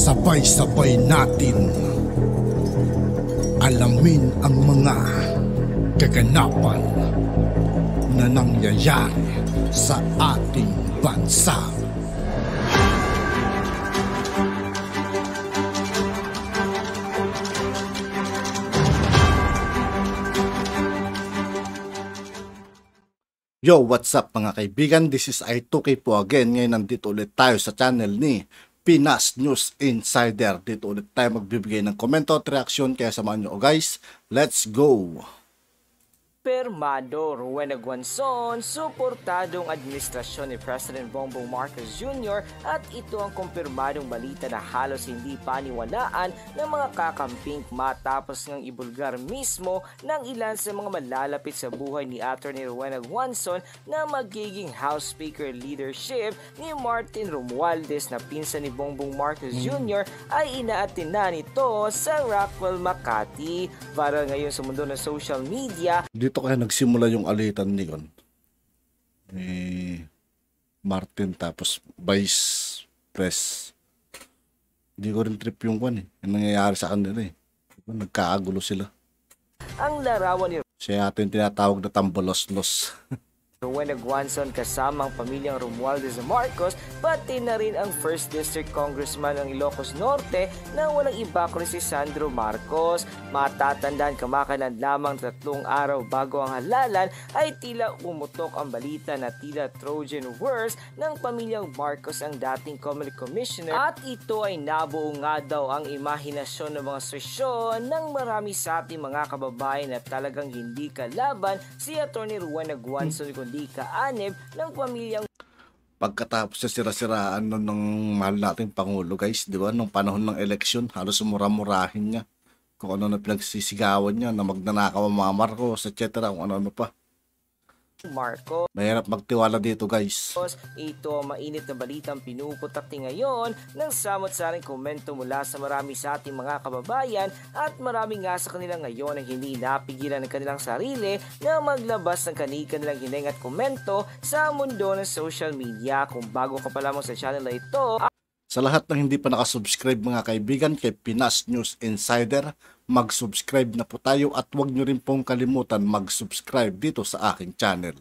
Sabay-sabay natin alamin ang mga kaganapan na nangyayari sa ating bansa. Yo, what's up mga kaibigan? This is I2K po again. Ngayon nandito ulit tayo sa channel ni Pinas News Insider. Dito ulit tayo magbibigay ng komento at reaksyon. Kaya samahan nyo guys. Let's go! Pirmado Rowena Guanzon, suportadong administrasyon ni President Bongbong Marcos Jr. at ito ang kumpirmadong balita na halos hindi paniwalaan ng mga kakamping matapos ngang ibulgar mismo ng ilan sa mga malalapit sa buhay ni Atty. Rowena Guanzon na magiging House Speaker leadership ni Martin Romualdez na pinsan ni Bongbong Marcos Jr. ay inaatin na nito sa Rockwell, Makati. Viral ngayon sa mundo ng social media. Dito kaya nagsimula yung alitan ni Martin tapos Vice Pres. Hindi ko rin trip yung yung nangyayari sa kanila Nagkaagulo sila. Ang larawan ni siya atin tinatawag na tambolos-los. Rowena Guanzon kasama ang pamilyang Romualdez Marcos, pati na rin ang 1st District Congressman ng Ilocos Norte na walang iba kundi si Sandro Marcos. Matatandaan kamakailan lamang 3 araw bago ang halalan ay tila umutok ang balita na tila Trojan Wars ng pamilyang Marcos ang dating Comelec Commissioner at ito ay nabuo nga daw ang imahinasyon ng mga sosyon ng marami sa ating mga kababayan na talagang hindi kalaban si Atty. Rowena Guanzon kundi kaanib ng pamilyang. Pagkatapos sa sira-siraan ng mahal nating Pangulo guys, di ba? Nung panahon ng eleksyon, halos mura-murahin niya. Kung ano na pinagsisigawan niya na magnanakaw ang mga Marcos, etc. Kung ano pa. Marcos. Mahirap magtiwala dito guys. Ito ang mainit na balitang pinuputakti ngayon ng samot-saring komento mula sa marami sa ating mga kababayan at marami nga sa kanila ngayon ang hindi napigilan ng kanilang sarili na maglabas ng kanilang hininga at komento sa mundo ng social media. Kung bago ka pa lamang sa channel na ito, sa lahat ng hindi pa nakasubscribe mga kaibigan kay Pinas News Insider, mag-subscribe na po tayo at huwag nyo rin pong kalimutan mag-subscribe dito sa aking channel.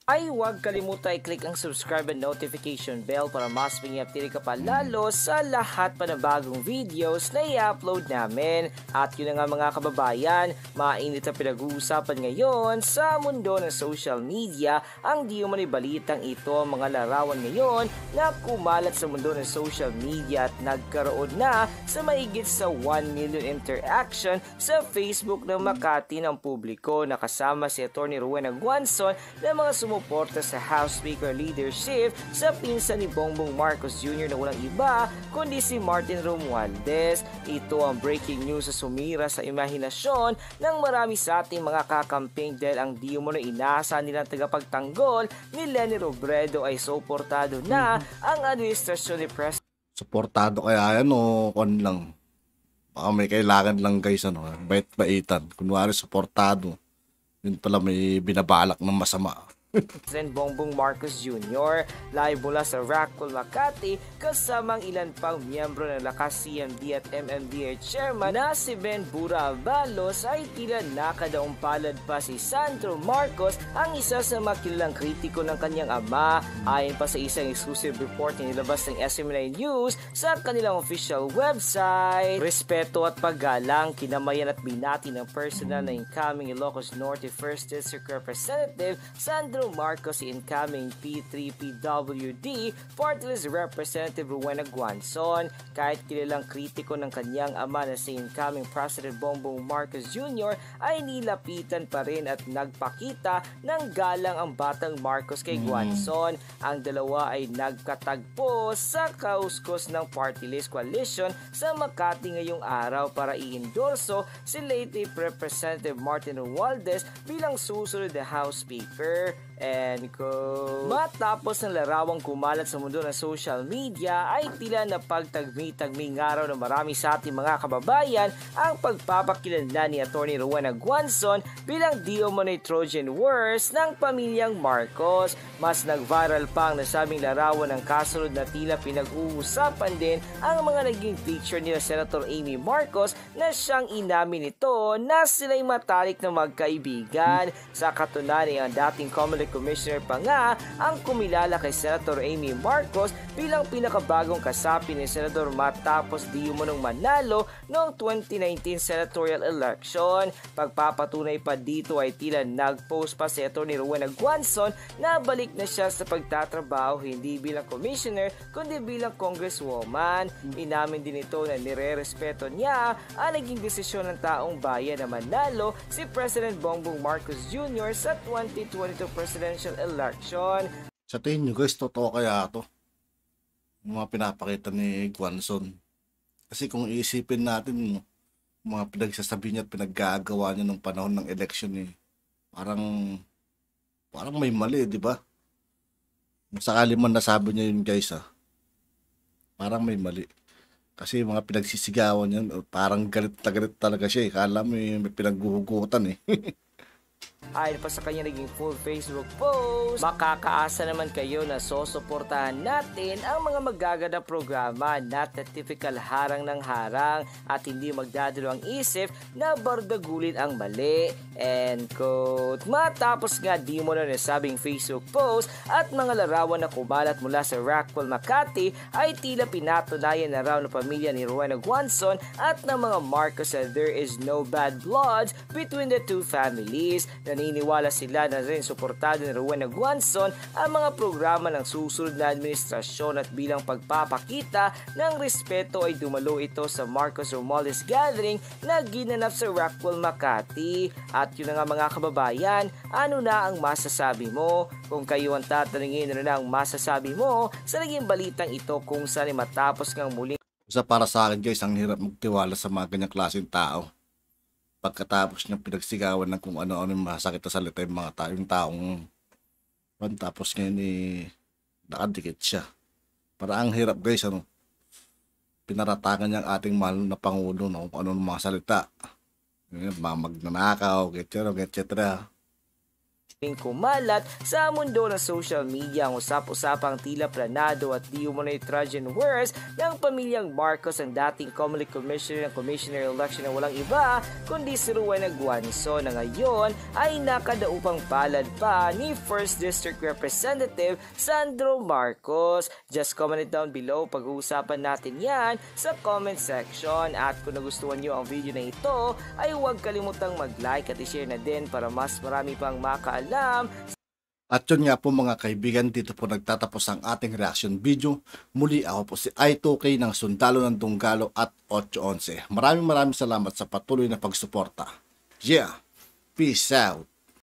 Ay huwag kalimutan i-click ang subscribe and notification bell para mas pang-update ka pa lalo sa lahat pa ng bagong videos na i-upload namin. At yun na nga mga kababayan, mainit na pinag-uusapan ngayon sa mundo ng social media ang di umano'y balitang ito ang mga larawan ngayon na kumalat sa mundo ng social media at nagkaroon na sa mahigit sa 1 million interaction sa Facebook ng Makati ng publiko na kasama si Atty. Rowena Guanzon na mga sumuporta sa House Speaker leadership sa pinsan ni Bongbong Marcos Jr. na walang iba kundi si Martin Romualdez. Ito ang breaking news sa sumira sa imahinasyon ng marami sa ating mga kakamping dahil ang di umano inaasahan nilang tagapagtanggol ni Leni Robredo ay suportado na ang administrasyon ni President. Suportado kaya yan o kon lang? Baka may kailangan lang guys bait-baitan. Kunwari suportado. Yun pala may binabalak ng masama. President Bongbong Marcos Jr. live mula sa Rockwell, Makati kasamang ilan pang miyembro ng Lakas CMD at MMDA Chairman na si Ben Bura Avalos ay tila nakadaong palad pa si Sandro Marcos, ang isa sa makilalang kritiko ng kanyang ama. Ayon pa sa isang exclusive report na nilabas ng SMNI News sa kanilang official website. Respeto at paggalang, kinamayan at binati ng personal na incoming Ilocos Norte 1st District Representative Sandro Marcos, si incoming P3PWD Party List Representative Rowena Guanzon. Kahit kilalang kritiko ng kanyang ama na si incoming President Bongbong Marcos Jr. ay nilapitan pa rin at nagpakita ng galang ang batang Marcos kay Guanzon. Ang dalawa ay nagkatagpo sa kauskos ng Party List Coalition sa Makati ngayong araw para i-endorso si late Representative Martin Romualdez bilang susunod na House Speaker. And matapos ng larawang kumalat sa mundo ng social media ay tila napagtagmi-tagmi nga raw ng marami sa ating mga kababayan ang pagpapakilanlan ni Atty. Rowena Guanzon bilang di umano'y Trojan Wars ng pamilyang Marcos. Mas nag-viral pa ang nasabing larawan ng kasunod na tila pinag-uusapan din ang mga naging picture ni Senator Amy Marcos na siyang inamin nito na sila'y matalik na magkaibigan. Sa katunayan, ang dating Comelec Commissioner pa nga ang kumilala kay Senator Amy Marcos bilang pinakabagong kasapi ni Senador matapos di umunong manalo noong 2019 senatorial election. Pagpapatunay pa dito ay tila nag-post pa si Atty. Rowena Guanzon na balik na siya sa pagtatrabaho hindi bilang commissioner kundi bilang congresswoman. Inamin din ito na nire-respeto niya ang naging desisyon ng taong bayan na manalo si President Bongbong Marcos Jr. sa 2022 presidential election. Sa tingin nyo guys, totoo kaya ito? Yung mga pinapakita ni Guanzon. Kasi kung iisipin natin, mga pinagsasabi niya at pinaggagawa niya nung panahon ng election parang may mali, di ba? Kung sakali man nasabi niya yun guys parang may mali. Kasi mga pinagsisigawan niya, parang galit talaga siya Kala mo may pinaghuhugutan Ayon pa sa kanya naging full Facebook post, makakaasa naman kayo na susuportahan natin ang mga magaganda programa not the typical harang ng harang at hindi magdadalo ang isip na bardagulin ang mali. End quote. Matapos nga di mo na nasabing Facebook post at mga larawan na kumalat mula sa Rockwell, Makati ay tila pinatunayan na raw ng pamilya ni Rowena Guanzon at ng mga Marcos that there is no bad blood between the two families. Naniniwala sila na rin suportado ni Rowena Guanzon ang mga programa ng susunod na administrasyon at bilang pagpapakita ng respeto ay dumalo ito sa Marcos Romualdez gathering na ginanap sa Rockwell, Makati. At yun na nga mga kababayan, ano na ang masasabi mo? Kung kayo ang tatanungin, ano na ang masasabi mo sa naging balitang ito kung saan matapos ngang muling Para sa akin guys, ang hirap magtiwala sa mga ganyang klaseng tao. Pagkatapos niya pinagsigawan ng kung ano-ano yung masakit na salita yung mga taong tapos ngayon nakadikit siya. Para ang hirap guys, pinaratakan niya ang ating mahal na Pangulo kung ano mga salita. Magnanakaw, etc. kumalat sa mundo ng social media ang usap-usapang tila planado at di umano'y Trojan Wars ng pamilyang Marcos ang dating Comelec Commissioner ng Commissioner election na walang iba kundi si Rowena Guanzon na ngayon ay nakadaupang palad pa ni 1st District Representative Sandro Marcos. Just comment it down below, pag-uusapan natin yan sa comment section at kung nagustuhan nyo ang video na ito ay huwag kalimutang mag-like at i-share na din para mas marami pang makaalam. At yun nga po mga kaibigan, dito po nagtatapos ang ating reaction video. Muli ako po si I2K ng Sundalo ng Dunggalo at 811. Maraming salamat sa patuloy na pagsuporta. Yeah, peace out.